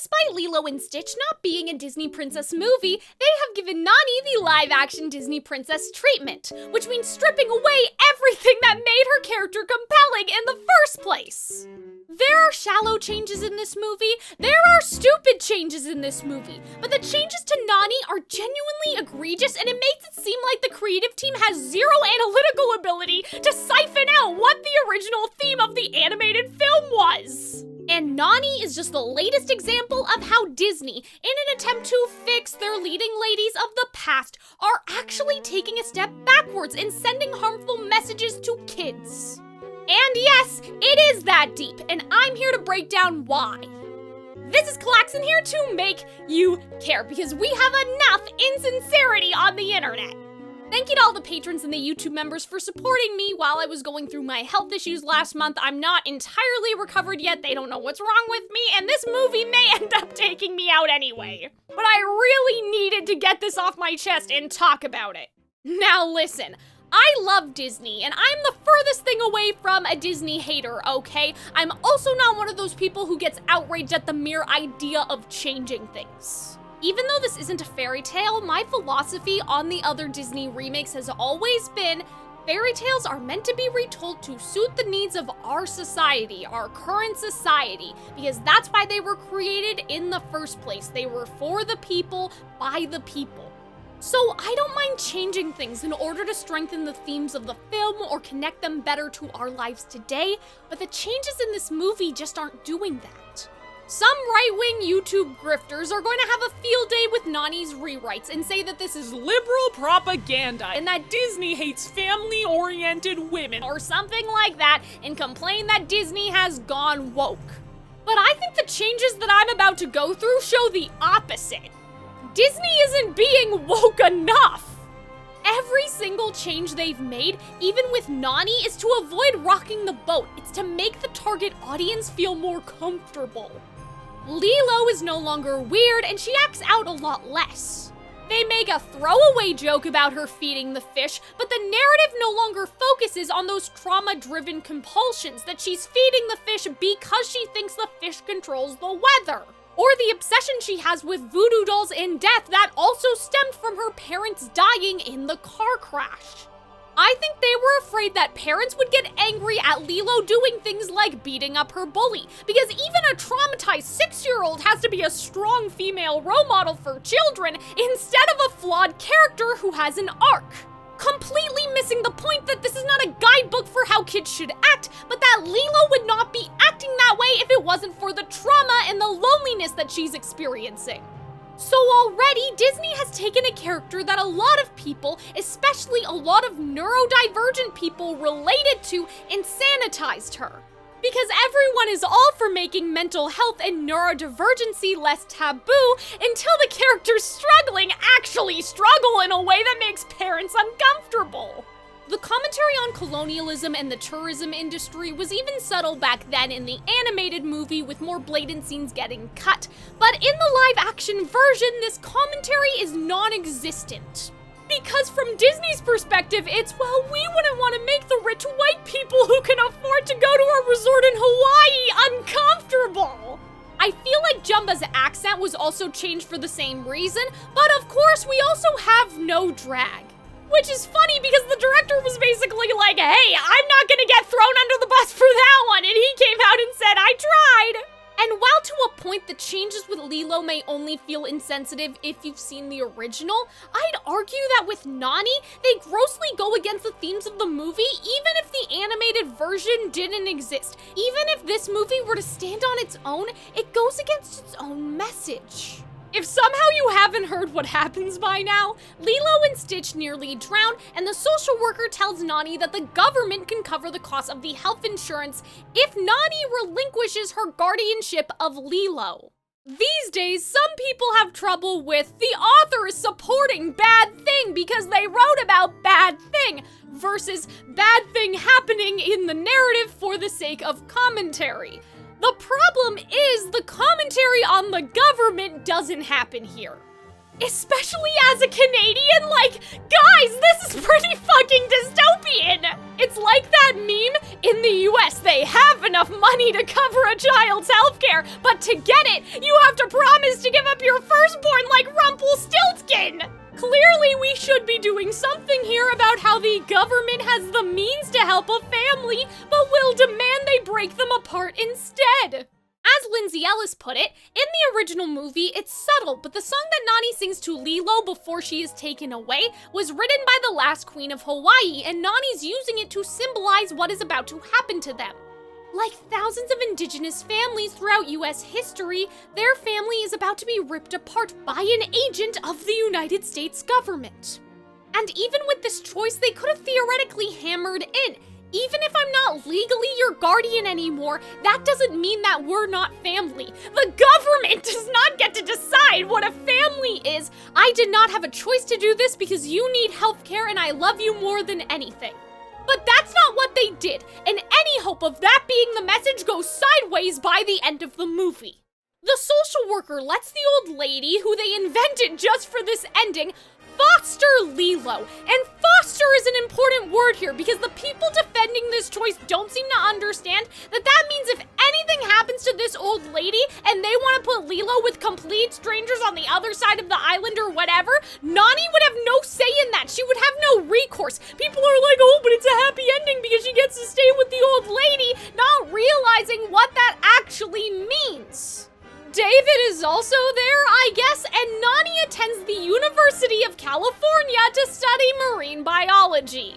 Despite Lilo and Stitch not being a Disney princess movie, they have given Nani the live-action Disney princess treatment, which means stripping away everything that made her character compelling in the first place. There are shallow changes in this movie, there are stupid changes in this movie, but the changes to Nani are genuinely egregious, and it makes it seem like the creative team has zero analytical ability to siphon out what the original theme of the animated film was. And Nani is just the latest example of how Disney, in an attempt to fix their leading ladies of the past, are actually taking a step backwards and sending harmful messages to kids. And yes, it is that deep, and I'm here to break down why. This is Calxiyn here to make you care, because we have enough insincerity on the internet. Thank you to all the patrons and the YouTube members for supporting me while I was going through my health issues last month. I'm not entirely recovered yet, they don't know what's wrong with me, and this movie may end up taking me out anyway. But I really needed to get this off my chest and talk about it. Now listen, I love Disney, and I'm the furthest thing away from a Disney hater, okay? I'm also not one of those people who gets outraged at the mere idea of changing things. Even though this isn't a fairy tale, my philosophy on the other Disney remakes has always been fairy tales are meant to be retold to suit the needs of our society, our current society, because that's why they were created in the first place. They were for the people, by the people. So I don't mind changing things in order to strengthen the themes of the film or connect them better to our lives today, but the changes in this movie just aren't doing that. Some right-wing YouTube grifters are going to have a field day with Nani's rewrites and say that this is liberal propaganda and that Disney hates family-oriented women or something like that, and complain that Disney has gone woke. But I think the changes that I'm about to go through show the opposite. Disney isn't being woke enough. Every single change they've made, even with Nani, is to avoid rocking the boat. It's to make the target audience feel more comfortable. Lilo is no longer weird, and she acts out a lot less. They make a throwaway joke about her feeding the fish, but the narrative no longer focuses on those trauma-driven compulsions that she's feeding the fish because she thinks the fish controls the weather. Or the obsession she has with voodoo dolls and death that also stemmed from her parents dying in the car crash. I think they were afraid that parents would get angry at Lilo doing things like beating up her bully, because even a traumatized 6-year-old has to be a strong female role model for children instead of a flawed character who has an arc. Completely missing the point that this is not a guidebook for how kids should act, but that Lilo would not be acting that way if it wasn't for the trauma and the loneliness that she's experiencing. So already, Disney has taken a character that a lot of people, especially a lot of neurodivergent people, related to and sanitized her. Because everyone is all for making mental health and neurodivergency less taboo until the characters struggling actually struggle in a way that makes parents uncomfortable. The commentary on colonialism and the tourism industry was even subtle back then in the animated movie, with more blatant scenes getting cut, but in the live-action version, this commentary is non-existent. Because from Disney's perspective, it's, well, we wouldn't want to make the rich white people who can afford to go to a resort in Hawaii uncomfortable. I feel like Jumba's accent was also changed for the same reason, but of course we also have no drag. Which is funny because the director was basically like, hey, I'm not gonna get thrown under the bus for that one, and he came out and said, I tried. And while to a point the changes with Lilo may only feel insensitive if you've seen the original, I'd argue that with Nani, they grossly go against the themes of the movie even if the animated version didn't exist. Even if this movie were to stand on its own, it goes against its own message. If somehow you haven't heard what happens by now, Lilo and Stitch nearly drown, and the social worker tells Nani that the government can cover the cost of the health insurance if Nani relinquishes her guardianship of Lilo. These days, some people have trouble with the author is supporting bad thing because they wrote about bad thing versus bad thing happening in the narrative for the sake of commentary. The problem is the commentary on the government doesn't happen here. Especially as a Canadian, like, guys, this is pretty fucking dystopian! It's like that meme, in the US, they have enough money to cover a child's healthcare, but to get it, you have to promise to give up your firstborn like Rumpelstiltskin! Clearly, we should be doing something here about how the government has the means to help a family, but will demand they break them apart instead. As Lindsay Ellis put it, in the original movie, it's subtle, but the song that Nani sings to Lilo before she is taken away was written by the last queen of Hawaii, and Nani's using it to symbolize what is about to happen to them. Like thousands of indigenous families throughout US history, their family is about to be ripped apart by an agent of the United States government. And even with this choice, they could have theoretically hammered in, even if I'm not legally your guardian anymore, that doesn't mean that we're not family. The government does not get to decide what a family is. I did not have a choice to do this because you need healthcare and I love you more than anything. But that's not what they did, and any hope of that being the message goes sideways by the end of the movie. The social worker lets the old lady, who they invented just for this ending, foster Lilo. And foster is an important word here because the people defending this choice don't seem to understand that means if anything happens to this old lady and they want to put Lilo with complete strangers on the other side of the island or whatever, Nani would have no say in that. She would have no recourse. People are like, oh, but it's a happy ending because she gets to stay with the old lady, not realizing what that actually means. David is also there, I guess, and Nani attends the University of California to study marine biology.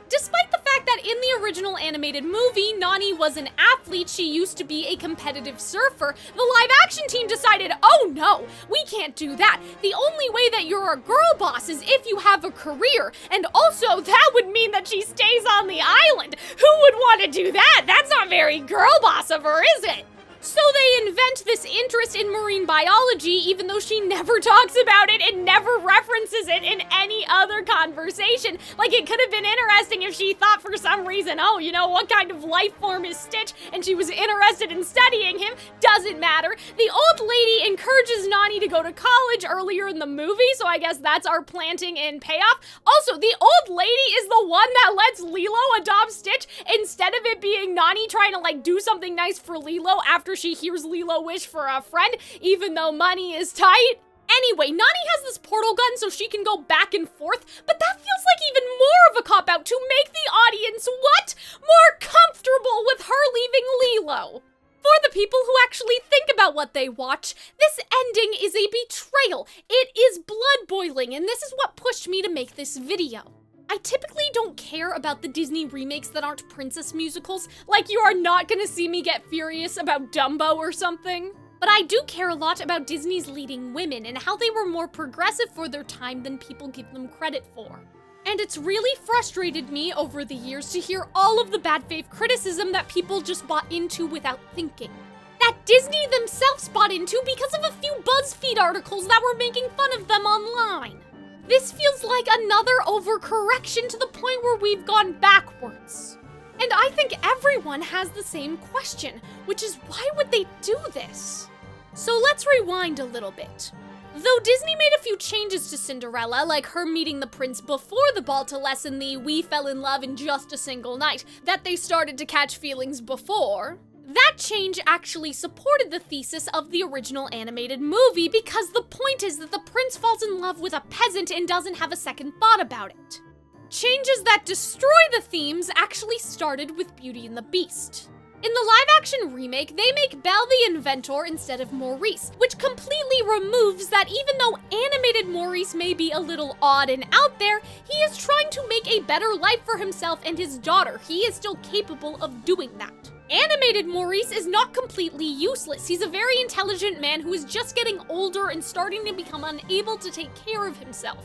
Despite the fact that in the original animated movie, Nani was an athlete, she used to be a competitive surfer, the live-action team decided, oh no, we can't do that. The only way that you're a girl boss is if you have a career, and also that would mean that she stays on the island. Who would want to do that? That's not very girl boss of her, is it? So they invent this interest in marine biology, even though she never talks about it and never references it in any other conversation. Like, it could have been interesting if she thought for some reason, oh, you know, what kind of life form is Stitch? And she was interested in studying him. Doesn't matter. The old lady encourages Nani to go to college earlier in the movie, so I guess that's our planting and payoff. Also, the old lady is the one that lets Lilo adopt Stitch instead of it being Nani trying to, like, do something nice for Lilo after she hears Lilo wish for a friend, even though money is tight. Anyway, Nani has this portal gun so she can go back and forth, but that feels like even more of a cop-out to make the audience, what? More comfortable with her leaving Lilo. For the people who actually think about what they watch, this ending is a betrayal. It is blood-boiling, and this is what pushed me to make this video. I typically don't care about the Disney remakes that aren't princess musicals, like you are not gonna see me get furious about Dumbo or something. But I do care a lot about Disney's leading women and how they were more progressive for their time than people give them credit for. And it's really frustrated me over the years to hear all of the bad faith criticism that people just bought into without thinking. That Disney themselves bought into because of a few BuzzFeed articles that were making fun of them online. This feels like another overcorrection to the point where we've gone backwards. And I think everyone has the same question, which is why would they do this? So let's rewind a little bit. Though Disney made a few changes to Cinderella, like her meeting the prince before the ball to lessen the we fell in love in just a single night that they started to catch feelings before, that change actually supported the thesis of the original animated movie because the point is that the prince falls in love with a peasant and doesn't have a second thought about it. Changes that destroy the themes actually started with Beauty and the Beast. In the live-action remake, they make Belle the inventor instead of Maurice, which completely removes that even though animated Maurice may be a little odd and out there, he is trying to make a better life for himself and his daughter. He is still capable of doing that. Animated Maurice is not completely useless. He's a very intelligent man who is just getting older and starting to become unable to take care of himself.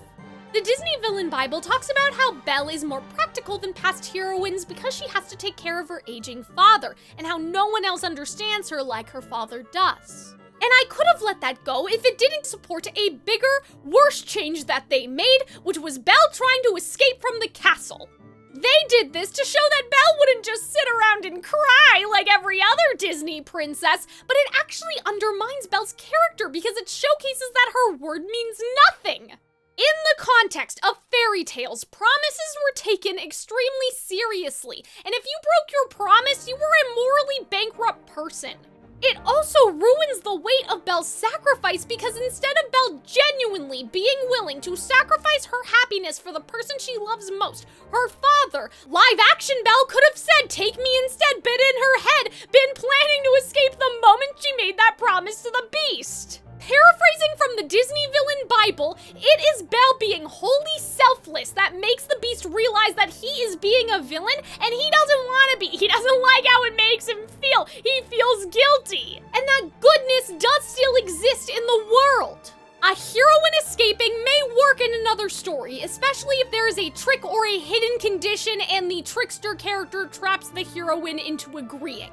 The Disney Villain Bible talks about how Belle is more practical than past heroines because she has to take care of her aging father, and how no one else understands her like her father does. And I could have let that go if it didn't support a bigger, worse change that they made, which was Belle trying to escape from the castle. They did this to show that Belle wouldn't just sit around and cry like every other Disney princess, but it actually undermines Belle's character because it showcases that her word means nothing. In the context of fairy tales, promises were taken extremely seriously, and if you broke your promise, you were a morally bankrupt person. It also ruins the weight of Belle's sacrifice because instead of Belle genuinely being willing to sacrifice her happiness for the person she loves most, her father, live-action Belle could have said, "Take me instead," but in her head, been planning to escape the moment she made that promise to the Beast. Paraphrasing from the Disney villain Bible, it is Belle being wholly selfless that makes the Beast realize that he is being a villain and he doesn't want to be. He doesn't like how it makes him feel. He feels guilty. And that goodness does still exist in the world. A heroine escaping may work in another story, especially if there is a trick or a hidden condition and the trickster character traps the heroine into agreeing.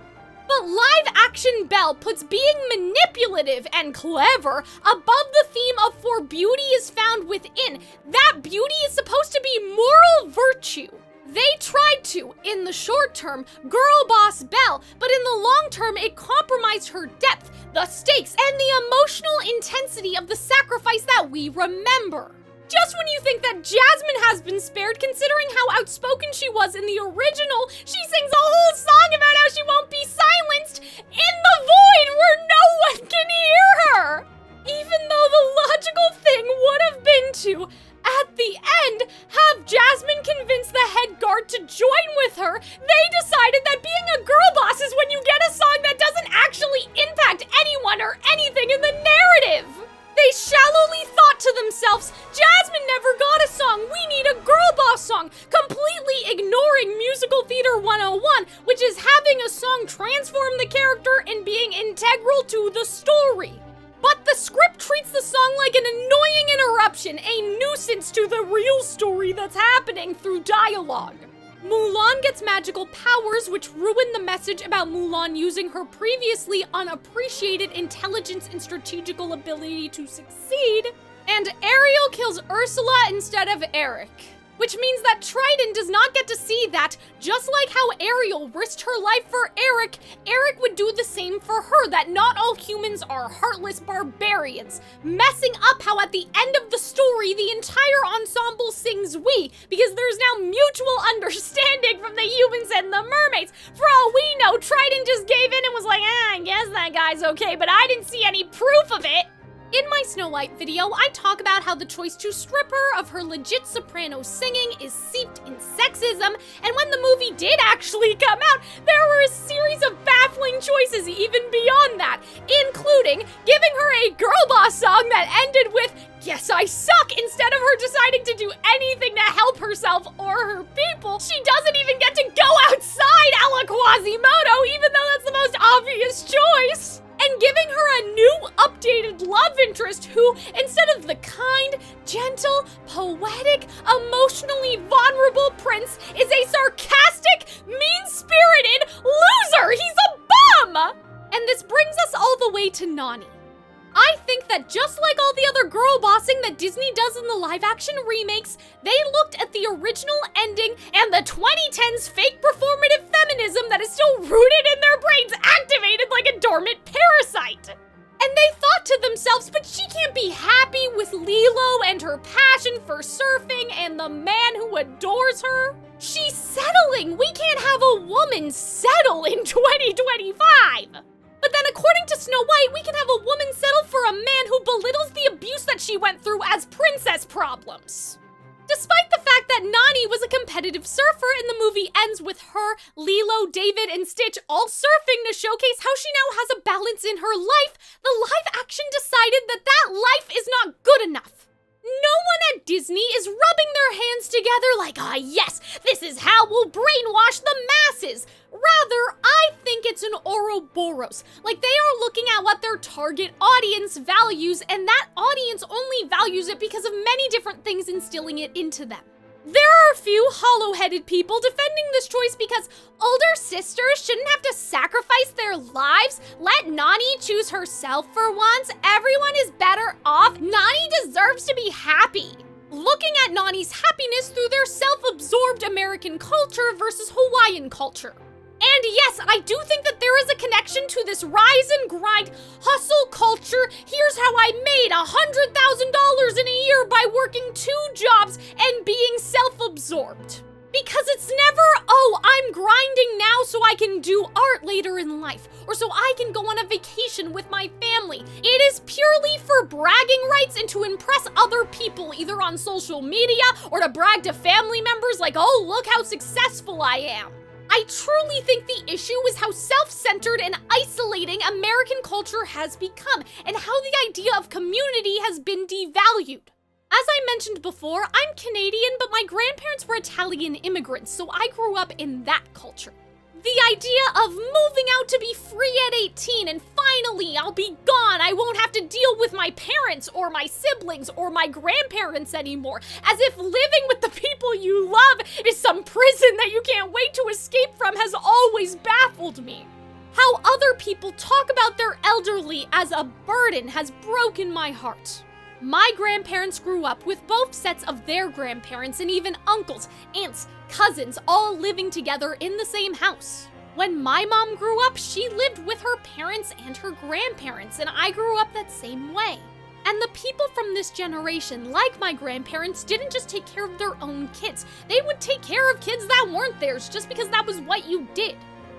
But live-action Belle puts being manipulative and clever above the theme of "for beauty is found within." That beauty is supposed to be moral virtue. They tried to, in the short term, girl boss Belle, but in the long term it compromised her depth, the stakes, and the emotional intensity of the sacrifice that we remember. Just when you think that Jasmine has been spared, considering how outspoken she was in the original, she sings a whole song about how she won't be silenced in the void where no one can hear her! Even though the logical thing would have been to, at the end, have Jasmine convince the head guard to join with her, they decided that being a girl boss is when you get a song that doesn't actually impact anyone or anything in the narrative! They shallowly thought to themselves, "Jasmine never got a song, we need a girl boss song," completely ignoring Musical Theater 101, which is having a song transform the character and being integral to the story. But the script treats the song like an annoying interruption, a nuisance to the real story that's happening through dialogue. Mulan gets magical powers, which ruin the message about Mulan using her previously unappreciated intelligence and strategical ability to succeed. And Ariel kills Ursula instead of Eric. Which means that Trident does not get to see that, just like how Ariel risked her life for Eric, Eric would do the same for her, that not all humans are heartless barbarians, messing up how at the end of the story the entire ensemble sings "we," because there's now mutual understanding from the humans and the mermaids. For all we know, Trident just gave in and was like, I guess that guy's okay, but I didn't see any proof of it. In my Snow White video, I talk about how the choice to strip her of her legit soprano singing is seeped in sexism, and when the movie did actually come out, there were a series of baffling choices even beyond that, including giving her a girl boss song that ended with "Guess I suck" instead of her deciding to do anything to help herself or her people. She doesn't even get to go outside a la Quasimodo, even though that's the most obvious choice. And giving her a new, updated love interest who, instead of the kind, gentle, poetic, emotionally vulnerable prince, is a sarcastic, mean-spirited loser! He's a bum! And this brings us all the way to Nani. I think that just like all the other girl bossing that Disney does in the live-action remakes, they looked at the original ending and the 2010s fake performative feminism that is still rooted in their brains, activated like a dormant parasite. And they thought to themselves, but she can't be happy with Lilo and her passion for surfing and the man who adores her. She's settling! We can't have a woman settle in 2025! But then according to Snow White, we can have a woman settle for a man who belittles the abuse that she went through as princess problems. Despite the fact that Nani was a competitive surfer and the movie ends with her, Lilo, David, and Stitch all surfing to showcase how she now has a balance in her life, the live action decided that that life is not good enough. No one at Disney is rubbing their hands together like, yes, this is how we'll brainwash the masses. Rather, I think it's an Ouroboros. Like they are looking at what their target audience values, and that audience only values it because of many different things instilling it into them. There are a few hollow-headed people defending this choice because older sisters shouldn't have to sacrifice their lives. Let Nani choose herself for once. Everyone is better off. Nani deserves to be happy. Looking at Nani's happiness through their self-absorbed American culture versus Hawaiian culture. And yes, I do think that there is a connection to this rise and grind hustle culture. Here's how I made $100,000 in a year by working 2 jobs and being self-absorbed. Because Because it's never, oh, I'm grinding now so I can do art later in life, or so I can go on a vacation with my family. It is purely for bragging rights and to impress other people, either on social media or to brag to family members like, oh, look how successful I am. I truly think the issue is how self-centered and isolating American culture has become, and how the idea of community has been devalued. As I mentioned before, I'm Canadian, but my grandparents were Italian immigrants, so I grew up in that culture. The idea of moving out to be free at 18 and finally I'll be gone, I won't have to deal with my parents or my siblings or my grandparents anymore, as if living with the people you love is some prison that you can't wait to escape from, has always baffled me. How other people talk about their elderly as a burden has broken my heart. My grandparents grew up with both sets of their grandparents and even uncles, aunts, cousins, all living together in the same house. When my mom grew up, she lived with her parents and her grandparents, and I grew up that same way. And the people from this generation, like my grandparents, didn't just take care of their own kids. They would take care of kids that weren't theirs just because that was what you did.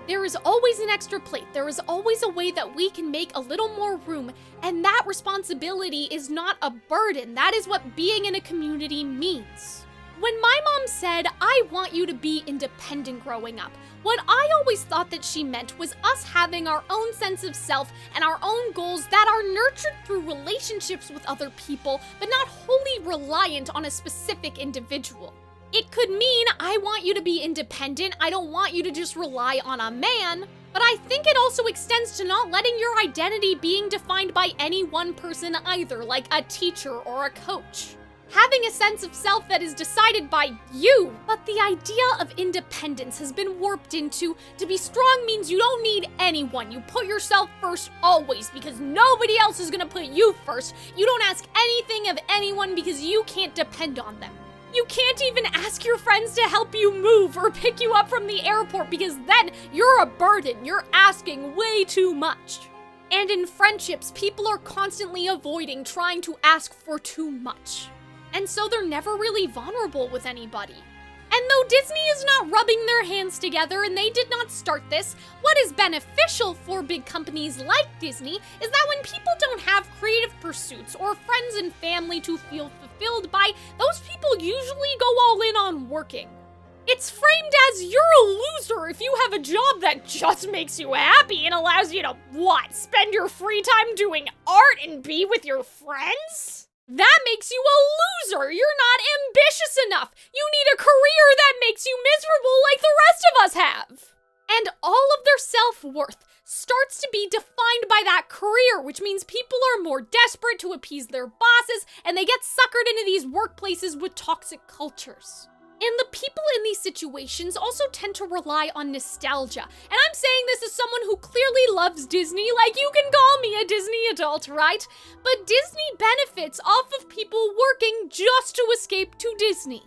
There is always an extra plate. There is always a way that we can make a little more room, and that responsibility is not a burden. That is what being in a community means. When my mom said, I want you to be independent growing up, what I always thought that she meant was us having our own sense of self and our own goals that are nurtured through relationships with other people, but not wholly reliant on a specific individual. It could mean I want you to be independent, I don't want you to just rely on a man, but I think it also extends to not letting your identity being defined by any one person either, like a teacher or a coach. Having a sense of self that is decided by you, but the idea of independence has been warped into, to be strong means you don't need anyone, you put yourself first always because nobody else is gonna put you first, you don't ask anything of anyone because you can't depend on them. You can't even ask your friends to help you move or pick you up from the airport because then you're a burden. You're asking way too much. And in friendships, people are constantly avoiding trying to ask for too much. And so they're never really vulnerable with anybody. And though Disney is not rubbing their hands together and they did not start this, what is beneficial for big companies like Disney is that when people don't have creative pursuits or friends and family to feel fulfilled by, those people usually go all in on working. It's framed as you're a loser if you have a job that just makes you happy and allows you to, spend your free time doing art and be with your friends? That makes you a loser! You're not ambitious enough! You need a career that makes you miserable like the rest of us have! And all of their self-worth starts to be defined by that career, which means people are more desperate to appease their bosses, and they get suckered into these workplaces with toxic cultures. And the people in these situations also tend to rely on nostalgia. And I'm saying this as someone who clearly loves Disney, like you can call me a Disney adult, right? But Disney benefits off of people working just to escape to Disney.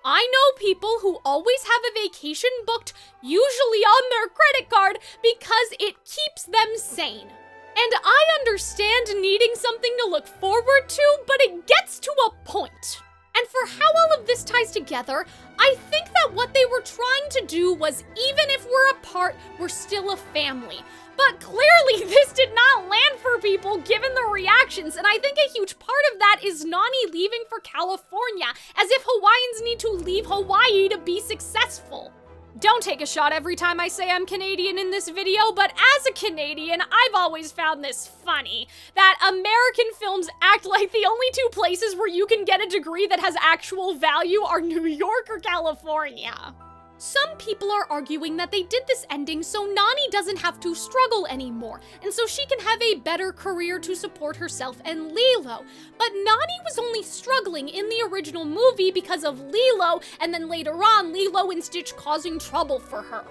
I know people who always have a vacation booked, usually on their credit card, because it keeps them sane. And I understand needing something to look forward to, but it gets to a point. And for how all of this ties together, I think that what they were trying to do was, even if we're apart, we're still a family. But clearly this did not land for people given the reactions, and I think a huge part of that is Nani leaving for California, as if Hawaiians need to leave Hawaii to be successful. Don't take a shot every time I say I'm Canadian in this video, but as a Canadian, I've always found this funny, that American films act like the only two places where you can get a degree that has actual value are New York or California. Some people are arguing that they did this ending so Nani doesn't have to struggle anymore, and so she can have a better career to support herself and Lilo. But Nani was only struggling in the original movie because of Lilo, and then later on, Lilo and Stitch causing trouble for her.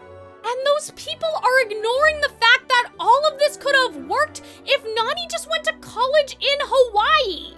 And those people are ignoring the fact that all of this could have worked if Nani just went to college in Hawaii.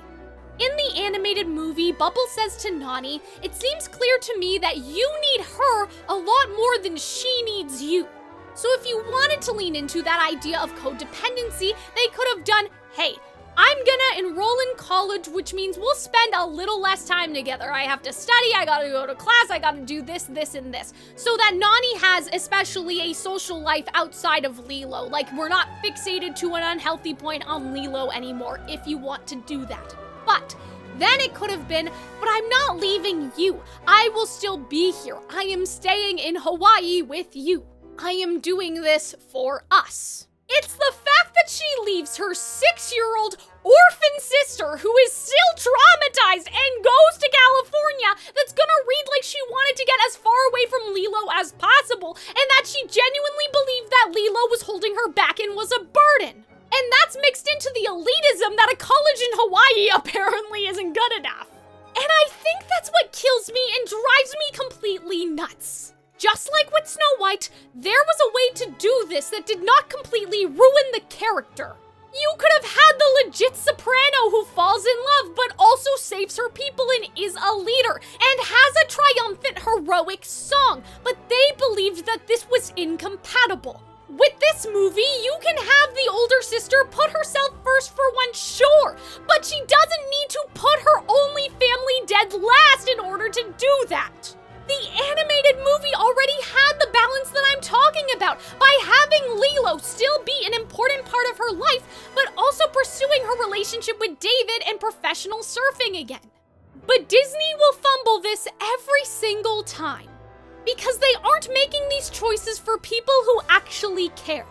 In the animated movie, Bubble says to Nani, "It seems clear to me that you need her a lot more than she needs you." So if you wanted to lean into that idea of codependency, they could have done, hey, I'm gonna enroll in college, which means we'll spend a little less time together. I have to study, I gotta go to class, I gotta do this, this, and this. So that Nani has especially a social life outside of Lilo. Like, we're not fixated to an unhealthy point on Lilo anymore, if you want to do that. But then it could have been, but I'm not leaving you. I will still be here. I am staying in Hawaii with you. I am doing this for us. It's the fact that she leaves her 6-year-old orphan sister who is still traumatized and goes to California that's gonna read like she wanted to get as far away from Lilo as possible, and that she genuinely believed that Lilo was holding her back and was a burden. And that's mixed into the elitism that a college in Hawaii apparently isn't good enough. And I think that's what kills me and drives me completely nuts. Just like with Snow White, there was a way to do this that did not completely ruin the character. You could have had the legit soprano who falls in love but also saves her people and is a leader and has a triumphant heroic song, but they believed that this was incompatible. With this movie, you can have the older sister put herself first for once, sure, but she doesn't need to put her only family dead last in order to do that. The animated movie already had the balance that I'm talking about by having Lilo still be an important part of her life, but also pursuing her relationship with David and professional surfing again. But Disney will fumble this every single time, because they aren't making these choices for people who actually care.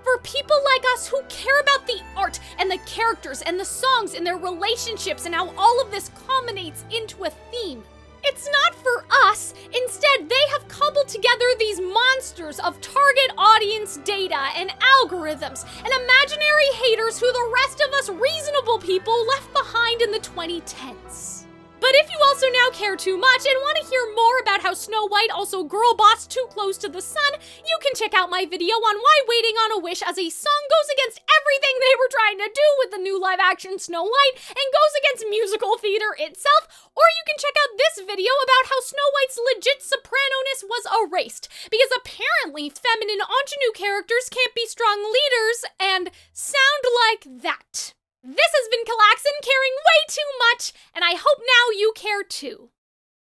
For people like us who care about the art and the characters and the songs and their relationships and how all of this culminates into a theme. It's not for us. Instead, they have cobbled together these monsters of target audience data and algorithms and imaginary haters who the rest of us reasonable people left behind in the 2010s. But if you also now care too much and want to hear more about how Snow White, also Girlboss, Too Close to the Sun, you can check out my video on why Waiting on a Wish as a song goes against everything they were trying to do with the new live-action Snow White and goes against musical theater itself, or you can check out this video about how Snow White's legit soprano-ness was erased, because apparently feminine ingenue characters can't be strong leaders and sound like that. This has been Calxiyn caring way too much, and I hope now you care too.